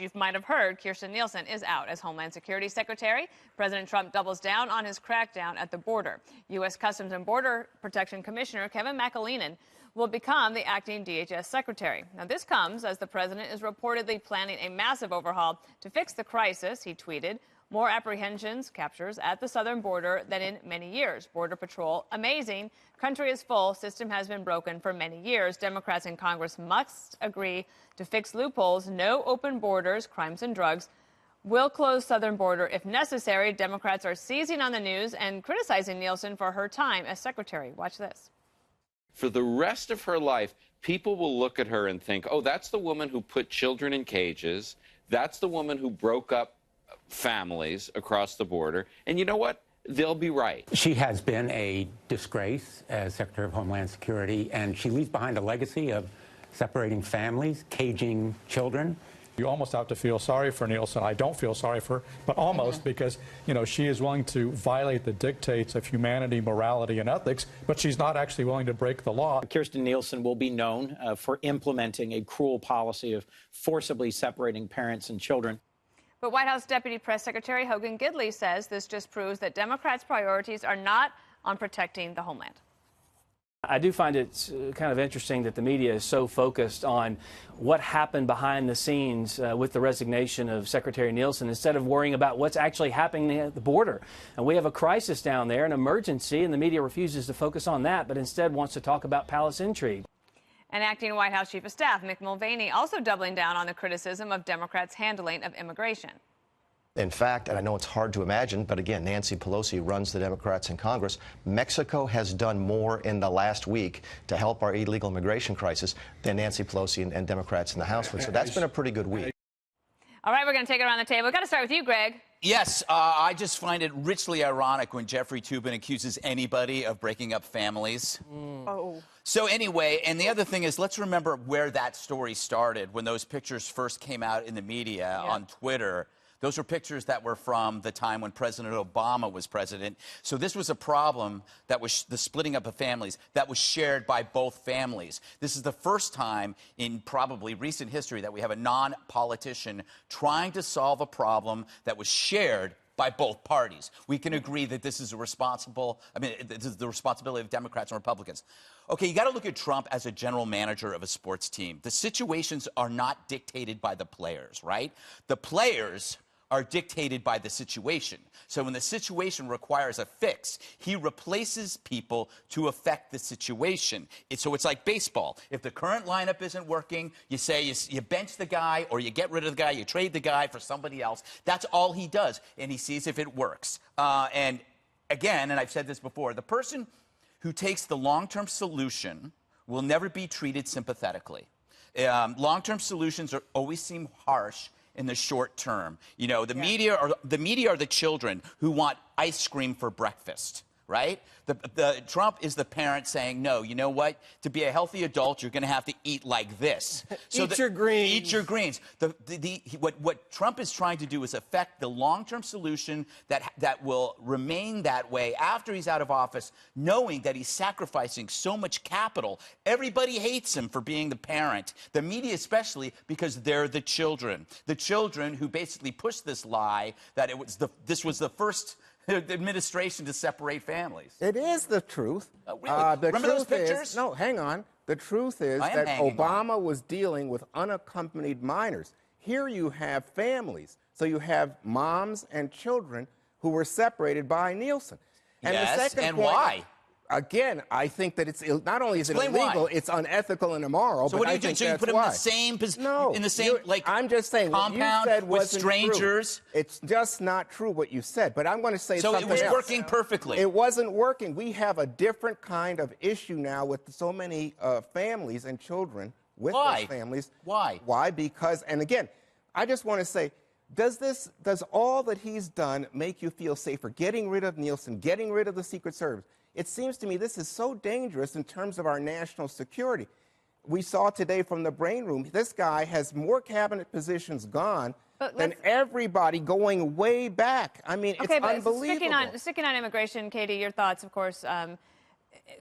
You might have heard Kirstjen Nielsen is out as Homeland Security Secretary. President Trump doubles down on his crackdown at the border. U.S. Customs and Border Protection Commissioner Kevin McAleenan will become the acting DHS secretary. Now, this comes as the president is reportedly planning a massive overhaul to fix the crisis. He tweeted, "More apprehensions, captures at the southern border than in many years. Border Patrol, amazing. Country is full. System has been broken for many years. Democrats in Congress must agree to fix loopholes. No open borders, crimes and drugs. Will close southern border if necessary." Democrats are seizing on the news and criticizing Nielsen for her time as secretary. Watch this. For the rest of her life, people will look at her and think, oh, that's the woman who put children in cages. That's the woman who broke up families across the border. And you know what? They'll be right. She has been a disgrace as Secretary of Homeland Security, and she leaves behind a legacy of separating families, caging children. You almost have to feel sorry for Nielsen. I don't feel sorry for her, but almost, because, you know, she is willing to violate the dictates of humanity, morality, and ethics, but she's not actually willing to break the law. Kirstjen Nielsen will be known for implementing a cruel policy of forcibly separating parents and children. But White House Deputy Press Secretary Hogan Gidley says this just proves that Democrats' priorities are not on protecting the homeland. I do find it kind of interesting that the media is so focused on what happened behind the scenes with the resignation of Secretary Nielsen instead of worrying about what's actually happening at the border. And we have a crisis down there, an emergency, and the media refuses to focus on that, but instead wants to talk about palace intrigue. And acting White House Chief of Staff Mick Mulvaney also doubling down on the criticism of Democrats' handling of immigration. In fact, and I know it's hard to imagine, but again, Nancy Pelosi runs the Democrats in Congress. Mexico has done more in the last week to help our illegal immigration crisis than Nancy Pelosi and Democrats in the House would. So that's been a pretty good week. All right, we're going to take it around the table. We've got to start with you, Greg. Yes, I just find it richly ironic when Jeffrey Toobin accuses anybody of breaking up families. Oh. So anyway, and the other thing is, let's remember where that story started when those pictures first came out in the media on Twitter. Those were pictures that were from the time when President Obama was president. So this was a problem that was the splitting up of families that was shared by both families. This is the first time in probably recent history that we have a non-politician trying to solve a problem that was shared by both parties. We can agree that this is this is the responsibility of Democrats and Republicans. Okay, you got to look at Trump as a general manager of a sports team. The situations are not dictated by the players, right? The players are dictated by the situation. So when the situation requires a fix, he replaces people to affect the situation. So it's like baseball. If the current lineup isn't working, you say you bench the guy, or you get rid of the guy, you trade the guy for somebody else. That's all he does, and he sees if it works. And again, and I've said this before, the person who takes the long-term solution will never be treated sympathetically. Long-term solutions always seem harsh in the short term. You know, the media are the children who want ice cream for breakfast, right? Trump is the parent saying, no, you know what? To be a healthy adult, you're going to have to eat like this. So eat your greens. Eat your greens. What Trump is trying to do is affect the long-term solution that will remain that way after he's out of office, knowing that he's sacrificing so much capital. Everybody hates him for being the parent, the media especially, because they're the children who basically pushed this lie that this was the first administration to separate families. It is the truth. Really? Remember those pictures? No, hang on. The truth is that Obama was dealing with unaccompanied minors. Here you have families. So you have moms and children who were separated by Nielsen. And yes, the second and point, why? Again, I think that it's not only is it illegal, it's unethical and immoral. So but what do I you do? think So you that's put them why. in the same position? No, in the same I'm just saying compound what you said with wasn't strangers. True. It's just not true what you said. But I'm going to say so something it was else. working perfectly. It wasn't working. We have a different kind of issue now with so many families and children with those families. Why? Why? Because, and again, I just want to say, does all that he's done make you feel safer? Getting rid of Nielsen, getting rid of the Secret Service. It seems to me this is so dangerous in terms of our national security. We saw today from the brain room, this guy has more cabinet positions gone than everybody going way back. I mean, it's unbelievable. Sticking on immigration, Katie, your thoughts, of course.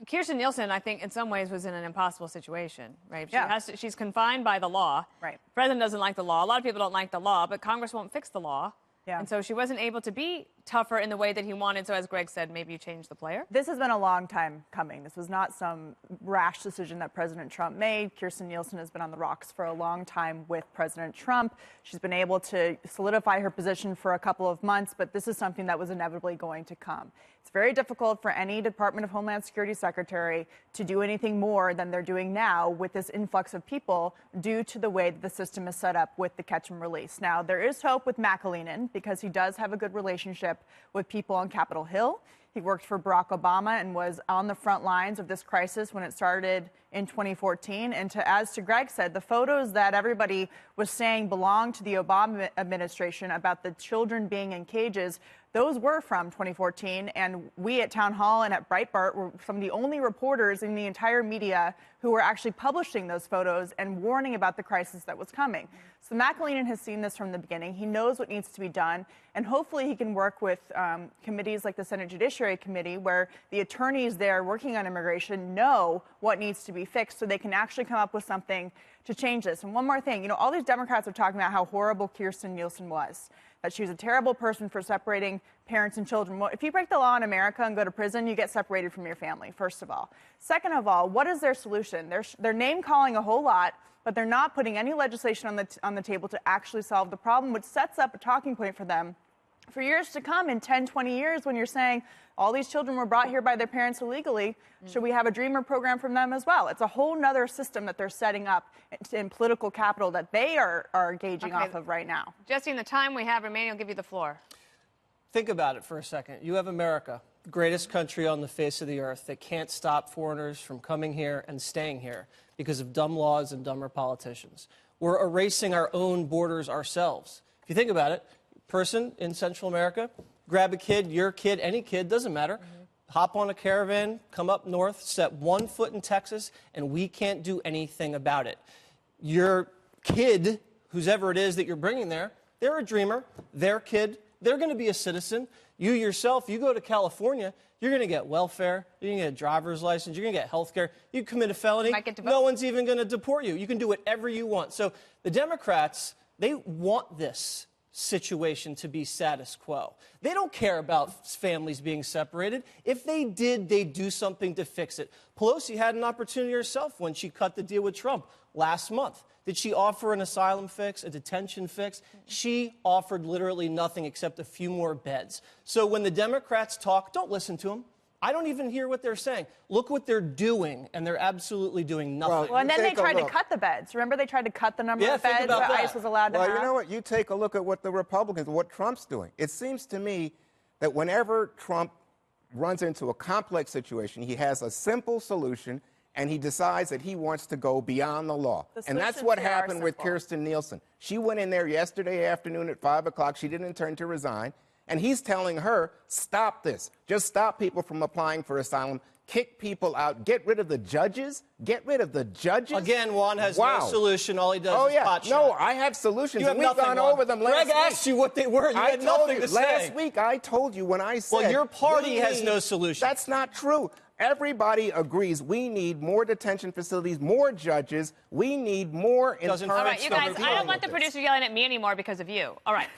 Kirstjen Nielsen, I think, in some ways was in an impossible situation, right? Yeah. She's confined by the law. Right. The president doesn't like the law. A lot of people don't like the law, but Congress won't fix the law. Yeah. And so she wasn't able to be tougher in the way that he wanted. So as Greg said, maybe you change the player. This has been a long time coming. This was not some rash decision that President Trump made. Kirstjen Nielsen has been on the rocks for a long time with President Trump. She's been able to solidify her position for a couple of months, but this is something that was inevitably going to come. It's very difficult for any Department of Homeland Security secretary to do anything more than they're doing now with this influx of people due to the way that the system is set up with the catch and release. Now, there is hope with McAleenan because he does have a good relationship with people on Capitol Hill. He worked for Barack Obama and was on the front lines of this crisis when it started in 2014. And as Greg said, the photos that everybody was saying belonged to the Obama administration about the children being in cages, those were from 2014. And we at Town Hall and at Breitbart were some of the only reporters in the entire media who were actually publishing those photos and warning about the crisis that was coming. So McAleenan has seen this from the beginning. He knows what needs to be done. And hopefully he can work with committees like the Senate Judiciary Committee, where the attorneys there working on immigration know what needs to be fixed so they can actually come up with something to change this. And one more thing, you know, all these Democrats are talking about how horrible Kirstjen Nielsen was, that she was a terrible person for separating parents and children. Well, if you break the law in America and go to prison, you get separated from your family, first of all. Second of all, what is their solution? They're name-calling a whole lot, but they're not putting any legislation on the table to actually solve the problem, which sets up a talking point for them for years to come, in 10, 20 years, when you're saying all these children were brought here by their parents illegally, should we have a Dreamer program from them as well? It's a whole nother system that they're setting up in political capital that they are gauging off of right now. Jesse, in the time we have remaining, I'll give you the floor. Think about it for a second. You have America, the greatest country on the face of the earth, that can't stop foreigners from coming here and staying here because of dumb laws and dumber politicians. We're erasing our own borders ourselves. If you think about it, person in Central America, grab a kid, your kid, any kid, doesn't matter, hop on a caravan, come up north, set one foot in Texas, and we can't do anything about it. Your kid, whoever it is that you're bringing there, they're a dreamer, their kid, they're going to be a citizen. You yourself, you go to California, you're going to get welfare, you're going to get a driver's license, you're going to get health care. You commit a felony, no one's even going to deport you. You can do whatever you want. So the Democrats, they want this situation to be status quo. They don't care about families being separated. If they did, they'd do something to fix it. Pelosi had an opportunity herself when she cut the deal with Trump last month. Did she offer an asylum fix, a detention fix? She offered literally nothing except a few more beds. So when the Democrats talk, don't listen to them. I don't even hear what they're saying. Look what they're doing, and they're absolutely doing nothing. Well, and then they tried to cut the beds. Remember, they tried to cut the number of beds that ICE was allowed to have? Well, you know what? You take a look at what the Republicans, what Trump's doing. It seems to me that whenever Trump runs into a complex situation, he has a simple solution, and he decides that he wants to go beyond the law. And that's what happened with Kirstjen Nielsen. She went in there yesterday afternoon at 5 o'clock. She didn't intend to resign. And he's telling her, stop this. Just stop people from applying for asylum. Kick people out. Get rid of the judges. Get rid of the judges. Again, Juan has no solution. All he does is pot shot. No, I have solutions. And we've gone over them last week. Greg asked you what they were. You had nothing to say. Last week, I told you when I said... Well, your party has no solution. That's not true. Everybody agrees we need more detention facilities, more judges. We need more... All right, you guys, I don't want the producer yelling at me anymore because of you. All right.